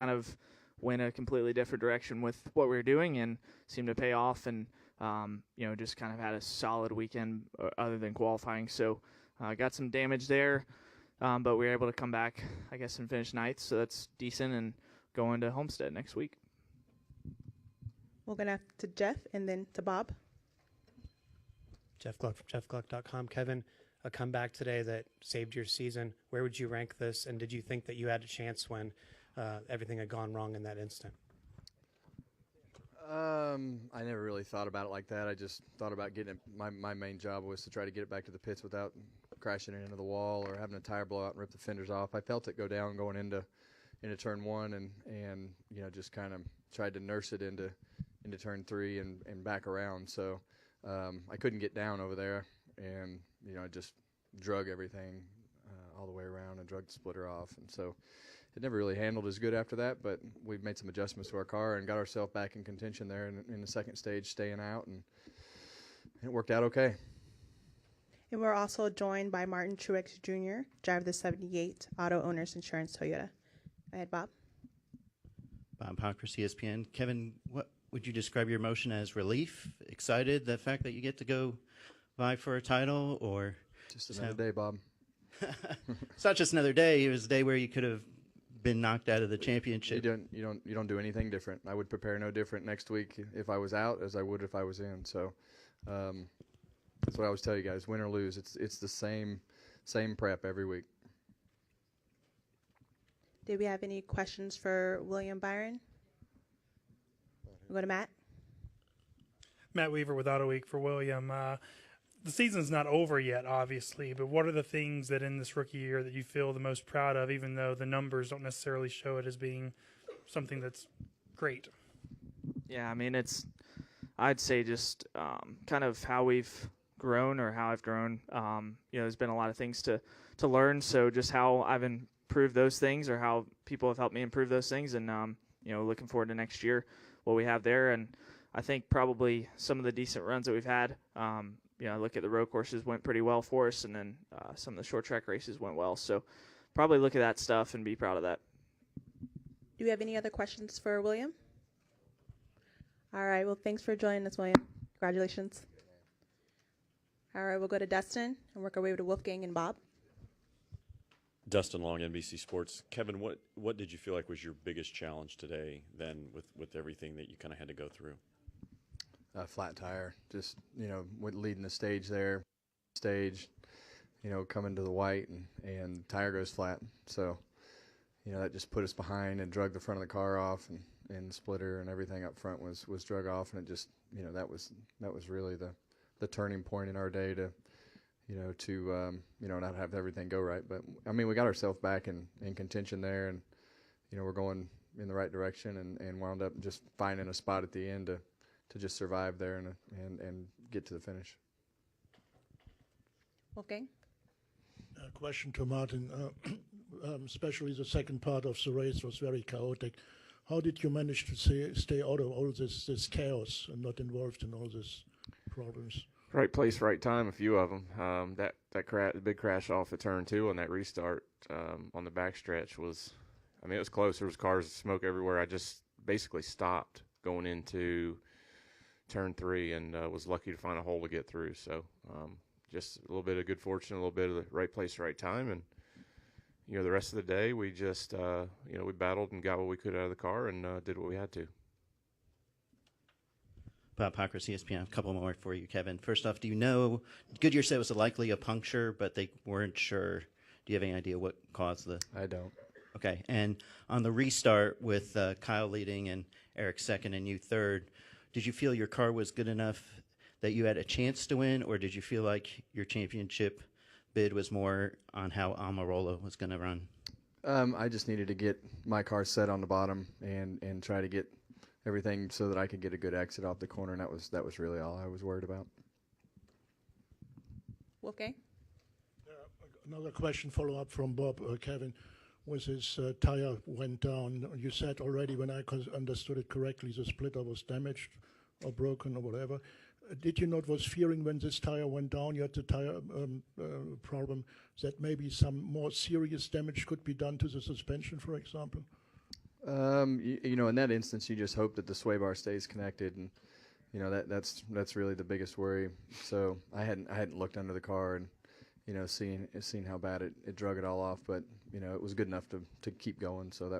kind of went a completely different direction with what we were doing and seemed to pay off. And just kind of had a solid weekend other than qualifying. So got some damage there, but we were able to come back, I guess, and finish ninth. So that's decent, and going to Homestead next week. We're going to Jeff and then to Bob. Jeff Gluck from jeffgluck.com. Kevin, a comeback today that saved your season. Where would you rank this? And did you think that you had a chance when everything had gone wrong in that instant? I never really thought about it like that. I just thought about getting it. My main job was to try to get it back to the pits without crashing it into the wall or having a tire blow out and rip the fenders off. I felt it go down going into turn one, and just kind of tried to nurse it into turn three and back around. So I couldn't get down over there, and I just drug everything all the way around and drug the splitter off, and so it never really handled as good after that, but we've made some adjustments to our car and got ourselves back in contention there in the second stage, staying out, and it worked out okay. And we're also joined by Martin Truex Jr., driver of the 78 Auto Owners Insurance Toyota. Go ahead, Bob. Bob Hockers, ESPN. Kevin, what would you describe your emotion as? Relief, excited, the fact that you get to go vie for a title, or just another day, Bob? It's not just another day. It was a day where you could have been knocked out of the championship. You don't do anything different. I would prepare no different next week if I was out as I would if I was in. So that's what I always tell you guys: win or lose, it's the same prep every week. Did we have any questions for William Byron? We'll go to Matt. Matt Weaver with Auto Week for William. The season's not over yet, obviously, but what are the things that in this rookie year that you feel the most proud of, even though the numbers don't necessarily show it as being something that's great? Yeah, I mean, I'd say just kind of how we've grown, or how I've grown. There's been a lot of things to learn, so just how I've improved those things, or how people have helped me improve those things, and looking forward to next year, what we have there. And I think probably some of the decent runs that we've had, look at the road courses went pretty well for us, and then some of the short track races went well. So probably look at that stuff and be proud of that. Do we have any other questions for William? All right, well, thanks for joining us, William. Congratulations. All right, we'll go to Dustin and work our way to Wolfgang and Bob. Dustin Long, NBC Sports. Kevin, what did you feel like was your biggest challenge today then with everything that you kind of had to go through? Flat tire, just, with leading the stage there, coming to the white and tire goes flat. So, that just put us behind and drug the front of the car off, and the splitter and everything up front was drug off. And it just, that was really the turning point in our day to not have everything go right. But I mean, we got ourselves back in contention there, and, we're going in the right direction, and wound up just finding a spot at the end to just survive there and get to the finish. Okay. Question to Martin, especially the second part of the race was very chaotic. How did you manage to stay out of all this chaos and not involved in all these problems? Right place, right time, a few of them. The big crash off at turn two on that restart on the backstretch was, it was close. There was cars, smoke everywhere. I just basically stopped going into turn three and was lucky to find a hole to get through. So just a little bit of good fortune, a little bit of the right place, right time. And, the rest of the day we just, we battled and got what we could out of the car and did what we had to. Bob Hockers, ESPN. A couple more for you, Kevin. First off, do you know, Goodyear said it was likely a puncture, but they weren't sure. Do you have any idea what caused the? I don't. Okay. And on the restart with Kyle leading and Eric second and you third, did you feel your car was good enough that you had a chance to win, or did you feel like your championship bid was more on how Almirola was going to run? I just needed to get my car set on the bottom and try to get everything so that I could get a good exit off the corner, and that was really all I was worried about. Okay. Another question, follow up from Bob. Kevin, was his tire went down? You said already, when I understood it correctly, the splitter was damaged or broken or whatever. Did you not was fearing when this tire went down, you had the tire problem, that maybe some more serious damage could be done to the suspension, for example? In that instance, you just hope that the sway bar stays connected, and that's really the biggest worry. So I hadn't looked under the car and seen how bad it drug it all off, but it was good enough to keep going. So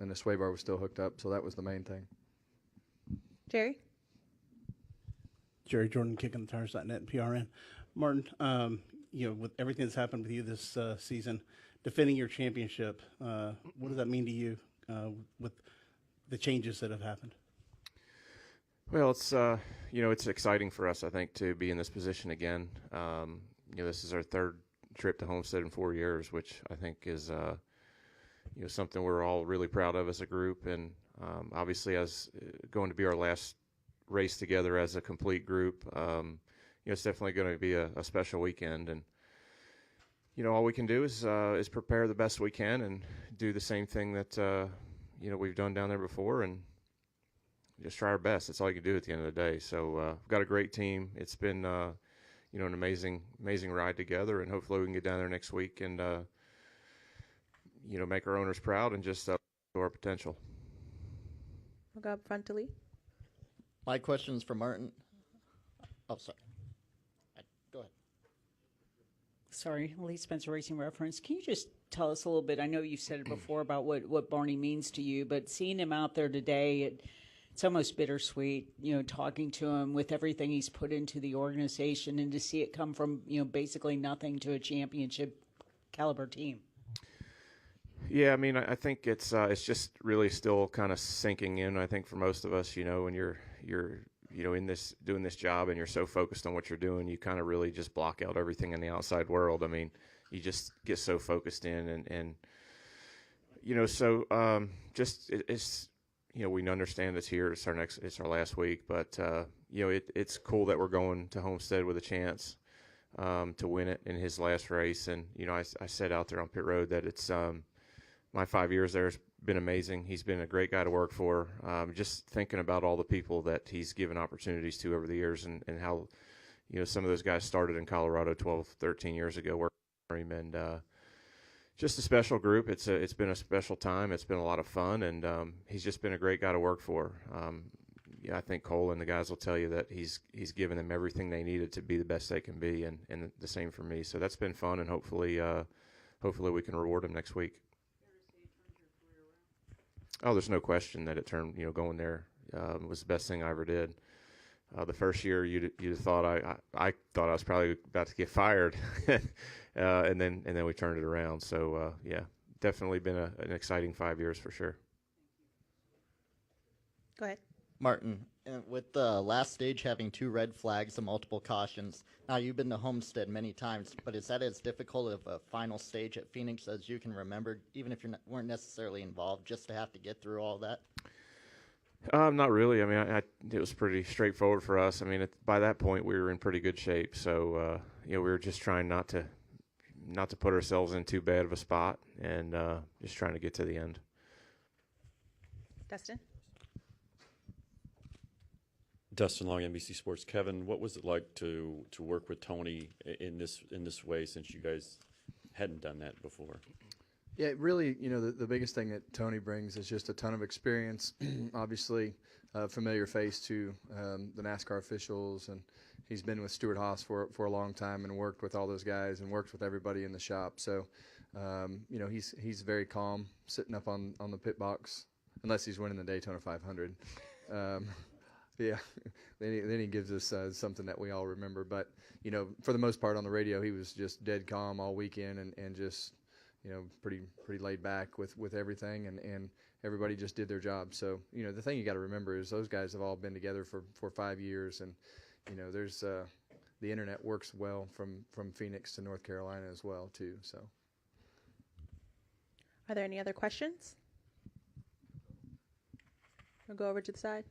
and the sway bar was still hooked up, so that was the main thing. Jerry? Jerry Jordan, KickingTheTires.net and PRN. Martin, with everything that's happened with you this season, defending your championship, what does that mean to you with the changes that have happened? Well, it's exciting for us, I think, to be in this position again. This is our third trip to Homestead in 4 years, which I think is something we're all really proud of as a group, and obviously as going to be our last race together as a complete group. It's definitely going to be a special weekend, and all we can do is prepare the best we can and do the same thing that we've done down there before, and just try our best. That's all you can do at the end of the day. So we've got a great team. It's been an amazing ride together, and hopefully we can get down there next week and make our owners proud and just our potential. We'll go up front to Lee. My question is for Martin. Oh, sorry. Go ahead. Sorry, Lee Spencer Racing Reference. Can you just tell us a little bit? I know you've said it before about what Barney means to you, but seeing him out there today, it's almost bittersweet, talking to him with everything he's put into the organization, and to see it come from, basically nothing to a championship caliber team. Yeah, I mean, I think it's just really still kind of sinking in. I think for most of us, when you're doing this job and you're so focused on what you're doing, you kind of really just block out everything in the outside world. I mean, you just get so focused in, and we understand it's here. It's our last week, but it's cool that we're going to Homestead with a chance to win it in his last race. And I said out there on pit road that it's my 5 years there has been amazing. He's been a great guy to work for. Just thinking about all the people that he's given opportunities to over the years, and how some of those guys started in Colorado 12, 13 years ago working for him, and just a special group. It's been a special time. It's been a lot of fun, and he's just been a great guy to work for. I think Cole and the guys will tell you that he's given them everything they needed to be the best they can be, and the same for me. So that's been fun, and hopefully we can reward him next week. Oh, there's no question that it turned, going there was the best thing I ever did. The first year, you'd thought I thought I was probably about to get fired, and then we turned it around. So yeah, definitely been an exciting 5 years for sure. Go ahead. Martin, with the last stage having 2 red flags and multiple cautions, now you've been to Homestead many times, but is that as difficult of a final stage at Phoenix as you can remember, even if you weren't necessarily involved, just to have to get through all that? Not really. I mean, it was pretty straightforward for us. I mean, by that point, we were in pretty good shape. So, we were just trying not to put ourselves in too bad of a spot, and just trying to get to the end. Dustin? Dustin Long, NBC Sports. Kevin, what was it like to work with Tony in this way, since you guys hadn't done that before? Yeah, really, the biggest thing that Tony brings is just a ton of experience. Obviously, a familiar face to the NASCAR officials, and he's been with Stuart Haas for a long time and worked with all those guys and worked with everybody in the shop. So, he's very calm sitting up on the pit box, unless he's winning the Daytona 500. Yeah, then he gives us something that we all remember. But, for the most part on the radio, he was just dead calm all weekend and just, pretty laid back with everything, and everybody just did their job. So, the thing you got to remember is those guys have all been together for 5 years, and, there's the internet works well from Phoenix to North Carolina as well, too. So, Are there any other questions? We'll go over to the side.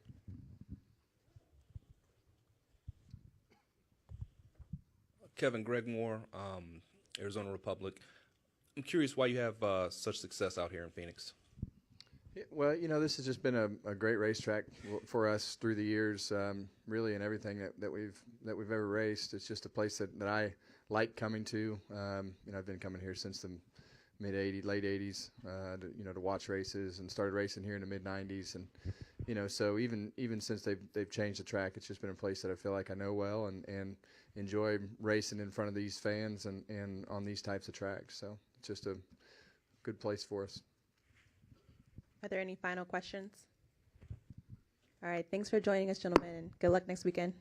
Kevin, Greg Moore, Arizona Republic. I'm curious why you have such success out here in Phoenix. Yeah, well, this has just been a great racetrack for us through the years, really, in everything that we've ever raced. It's just a place that I like coming to. I've been coming here since the late 80s, to watch races, and started racing here in the mid 90s, and so even since they've changed the track, it's just been a place that I feel like I know well and enjoy racing in front of these fans and on these types of tracks. So it's just a good place for us. Are there any final questions? All right, thanks for joining us, gentlemen, and good luck next weekend.